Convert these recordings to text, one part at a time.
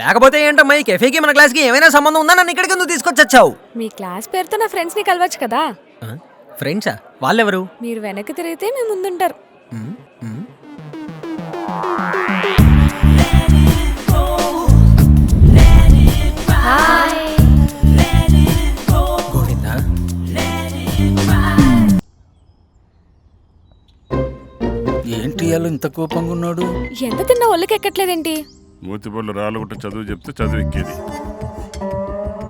లేకపోతే ఏంటమ్మా ఈ కెఫేకి మన క్లాస్కి ఏమైనా సంబంధం ఉందా? నన్ను ఇక్కడికి ఎందుకు తీసుకొచ్చావు? మీ క్లాస్ పేరుతో నా ఫ్రెండ్స్ ని కలవచ్చు కదా. ఫ్రెండ్సా? వాళ్ళెవరు? మీరు వెనక్కి తిరిగితే మేము ముందుంటారు. గోవిందా, ఏంటి ఇయాల ఇంత కోపంగా ఉన్నాడు? ఎంత తిన్నా ఒళ్ళకి ఎక్కట్లేదేంటి? మూతిపళ్ళు రాళ్ళగుట్ట చదువు చెప్తే చదువు ఎక్కేది.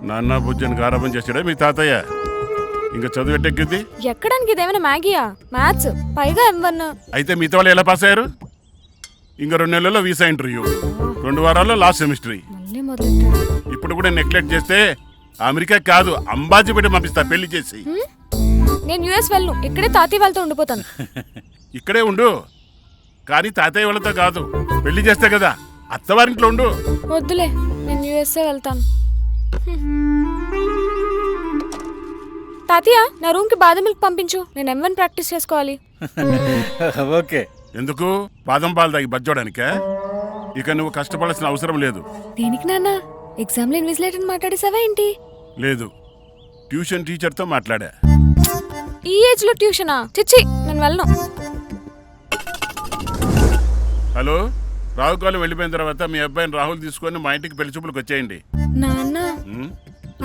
నాన్న బుజ్జని గారాబం చేసాడా మీ తాతయ్య? ఇంకా చదువు ఎట్టెక్కింది? ఎక్కడానికి ఇదేమైనా మ్యాగీయా? మ్యాథ్స్ పైగా M1. అయితే మిగతా వాళ్ళు ఎలా పాస్ అయ్యారు? ఇంకా 2 నెలల్లో వీసా ఇంటర్వ్యూ, 2 వారాల్లో లాస్ట్ సెమిస్టర్. మళ్ళీ మొదలెట్టాడు. ఇప్పుడు కూడా నెగ్లెక్ట్ చేస్తే అమెరికా కాదు అంబాజీ పెట్టి పంపిస్తా పెళ్లి చేసి. నేను US వెళ్ళను, ఇక్కడే తాతయ్య వాళ్ళతో ఉండిపోతాను. ఇక్కడే ఉండు, కానీ తాతయ్య వాళ్ళతో కాదు. పెళ్లి చేస్తే కదా అత్తవారింట్లో ఉండు. వద్దులే, నేను USA వెళ్తాను. తాతయ్య, నా రూమ్ కి బాదం మిల్క్ పంపించు, నేను M1 ప్రాక్టీస్ చేసుకోవాలి. ఓకే. ఎందుకు? బాదం పాలు తాగి బజ్జోడానికా? ఇక నువ్వు కష్టపడాల్సిన అవసరం లేదు. దేనికి నాన్న? ఎగ్జామ్ లో ఇన్విజిలేటర్ మాట్లాడేసావా ఏంటి? లేదు, ట్యూషన్ టీచర్తో మాట్లాడా. ఈ ఏజ్ లో ట్యూషనా? చిచ్చి, నేను వెళ్ళను. హలో, రావుకాలం వెళ్ళిపోయిన తర్వాత మీ అబ్బాయిని రాహుల్ తీసుకొని మా ఇంటికి పెళ్లి చూపులకు వచ్చేయండి. నాన్న,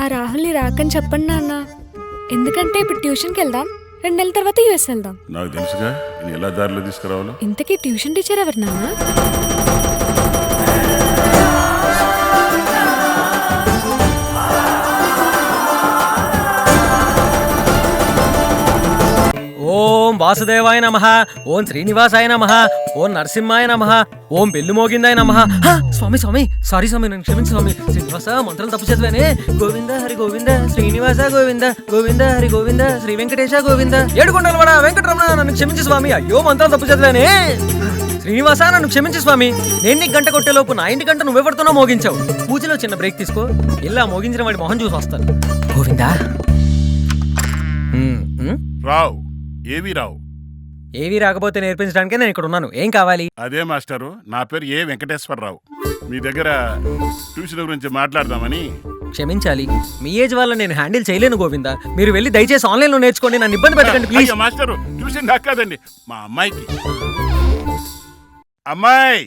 ఆ రాహుల్ని రాకని చెప్పండి నాన్న. ఎందుకంటే ఇప్పుడు ట్యూషన్కి వెళ్దాం, 2 నెలల తర్వాత US వెళ్దాం. నాకు తెలుసుగా నేను ఎలా దారిలో తీసుకురావాలో. ఇంతకీ ట్యూషన్ టీచర్ ఎవరు నాన్న? ఓం వాసుదేవాయ నమః, ఓం శ్రీనివాసాయ నమః, ఓం నరసింహాయ నమః, ఓం బెల్లు మోగిందాయ నమః. స్వామి స్వామి, సారీ స్వామి, నన్ను క్షమించు స్వామి. శ్రీనివాస మంత్రాలు తప్పు చదివానే. గోవింద హరి గోవింద, శ్రీనివాస గోవింద, గోవింద హరి గోవింద, శ్రీ వెంకటేశ గోవింద, ఏడుకొండలవాడ వెంకటరమణ, నన్ను క్షమించు స్వామి. అయ్యో మంత్రాలు తప్పు చదివానే. శ్రీనివాస నన్ను క్షమించు స్వామి. నేను నీకు గంట కొట్టేలోపు నా ఇంటి గంట నువ్వెవరితోనో మోగించావు. పూజలో చిన్న బ్రేక్ తీసుకో, ఇలా మోగించిన వాడి మొహం చూసి వస్తాను. గోవిందా. రావు ఏవి రావు. ఏవి రాకపోతే నేర్పించడానికే నేను ఇక్కడ ఉన్నాను. ఏం కావాలి? అదే మాస్టరు, నా పేరు ఏ వెంకటేశ్వరరావు. మీ దగ్గర ట్యూషన్ గురించి మాట్లాడదామని. క్షమించాలి, మీ ఏజ్ వల్ల నేను హ్యాండిల్ చేయలేను గోవిందా. మీరు వెళ్ళి దయచేసి ఆన్లైన్ లో నేర్చుకోండి, నన్ను ఇబ్బంది పెట్టకండి ప్లీజ్. అయ్యో మాస్టరు, ట్యూషన్ నాకు కాదండి, మా అమ్మాయికి. అమ్మాయి,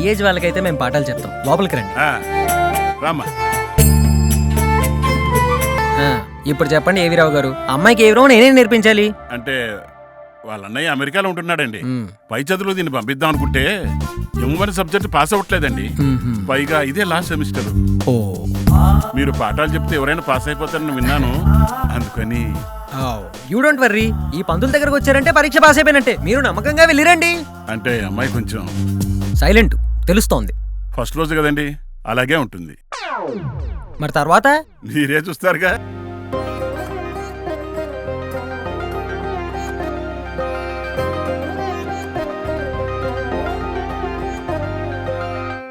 ఈ ఏజ్ వాళ్ళకైతే మేము పాఠాలు చెప్తాం. లోపలికి రండి. రామ్మా. ఇప్పుడు చెప్పండి ఏవి రావు గారు, అమ్మాయికి ఏవి రావు నేనే నేర్పించాలి? అంటే వాళ్ళ అన్నయ్య అమెరికాలో ఉంటున్నాడండి. పై చదువులు దీన్ని పంపిద్దాం అనుకుంటే M1 సబ్జెక్ట్ పాస్ అవ్వట్లేదండి. పైగా ఇదే లాస్ట్ సెమిస్టర్. ఓ, మీరు పాఠాలు చెప్తే ఎవరైనా పాస్ అయిపోతారని విన్నాను, అందుకని. యూ డోంట్ వర్రీ, ఈ పంతుల దగ్గరకు వచ్చారంటే పరీక్ష పాస్ అయిపోయినట్టే. మీరు నమ్మకంగా వెళ్ళిరండి. అంటే అమ్మాయి కొంచెం సైలెంట్, తెలుస్తోంది. ఫస్ట్ రోజు కదండి, అలాగే ఉంటుంది. మరి తర్వాత మీరే చూస్తారుగా.